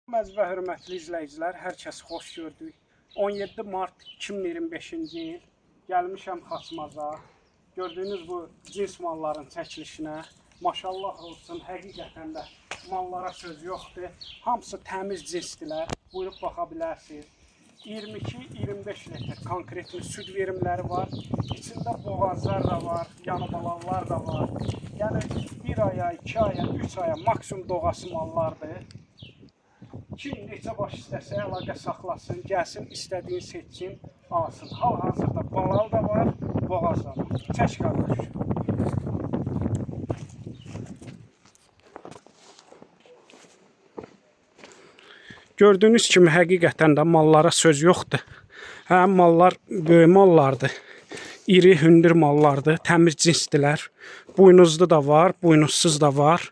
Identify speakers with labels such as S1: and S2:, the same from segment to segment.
S1: Məz və hörmətli izləyicilər, hər kəs xoş gördük. 17 mart 2025-ci il gəlmişəm Xaçmaza. Gördüyünüz bu cins malların çəkilişinə. Maşallah olsun, həqiqətən də mallara söz yoxdur. Hamısı təmiz cinsdilər. Buyurub baxa bilərsiniz. 22-25 litr konkret süd verimləri var. İçində boğazlar da var, yanıbalanlar da var. Yəni 1 aya, 2 aya, 3 aya maksimum doğası mallardır. Kim neçə baş istəsə əlaqə saxlasın, gəlsin, istədiyin seçsin, alsın. Hal-hazırda balal da var, boğaz da var. Çək qardaş. Gördüyünüz kimi həqiqətən də mallara söz yoxdur. Həm mallar böyük mallardır. İri, hündür mallardır, təmiz cinsdilər. Buynuzlu da var, buynuzsuz da var.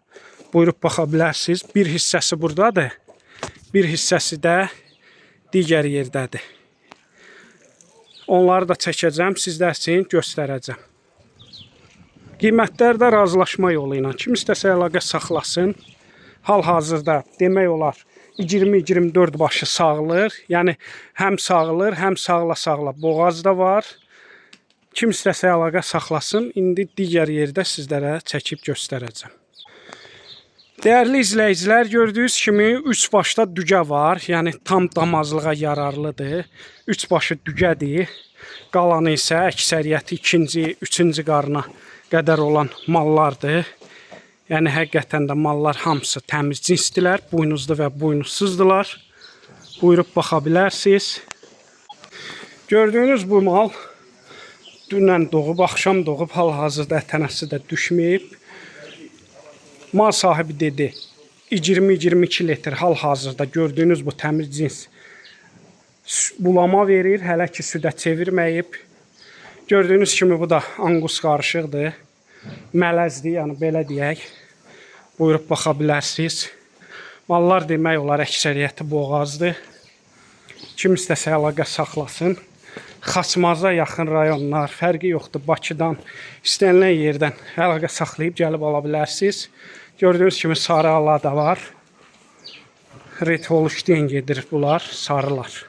S1: Buyurub baxa bilərsiniz. Bir hissəsi buradadır. Bir hissəsi də digər yerdədir. Onları da çəkəcəm, sizlər üçün göstərəcəm. Qiymətlərdə razılaşma yolu ilə kim istəsə əlaqə saxlasın. Hal-hazırda demək olar 20-24 başı sağılır. Yəni həm sağılır, həm sağla boğaz da var. Kim istəsə əlaqə saxlasın. İndi digər yerdə sizlərə çəkib göstərəcəm. Değerli izləyicilər, gördüyünüz kimi 3 başda dügə var. Yəni tam damazlığa yararlıdır. 3 başı dügədir. Qalanı isə əksəriyyəti 2-ci, 3-cü qarına qədər olan mallardır. Yəni həqiqətən də mallar hamısı təmiz cinsdilər. Buynuzlu və buynuzsuzdular. Buyurub baxa bilərsiniz. Gördüyünüz bu mal dünən doğub, axşam doğub, hal-hazırda ətənəsi də düşməyib. Mal sahibi dedi 20-22 litr hal-hazırda gördüyünüz bu təmiz cins bulama verir, hələ ki südə çevirməyib. Gördüyünüz kimi bu da angus qarışıqdır, mələzdir, yəni belə deyək. Buyurub baxa bilərsiniz. Mallar demək olar əksəriyyəti boğazdır. Kim istəsə əlaqə saxlasın. Xaçmaza yaxın rayonlar, fərqi yoxdur, Bakıdan, istənilən yerdən əlaqə saxlayıb gəlib ala bilərsiniz. Gördüyünüz kimi sarı ala da var. Red Holstein gedir bunlar, sarılar.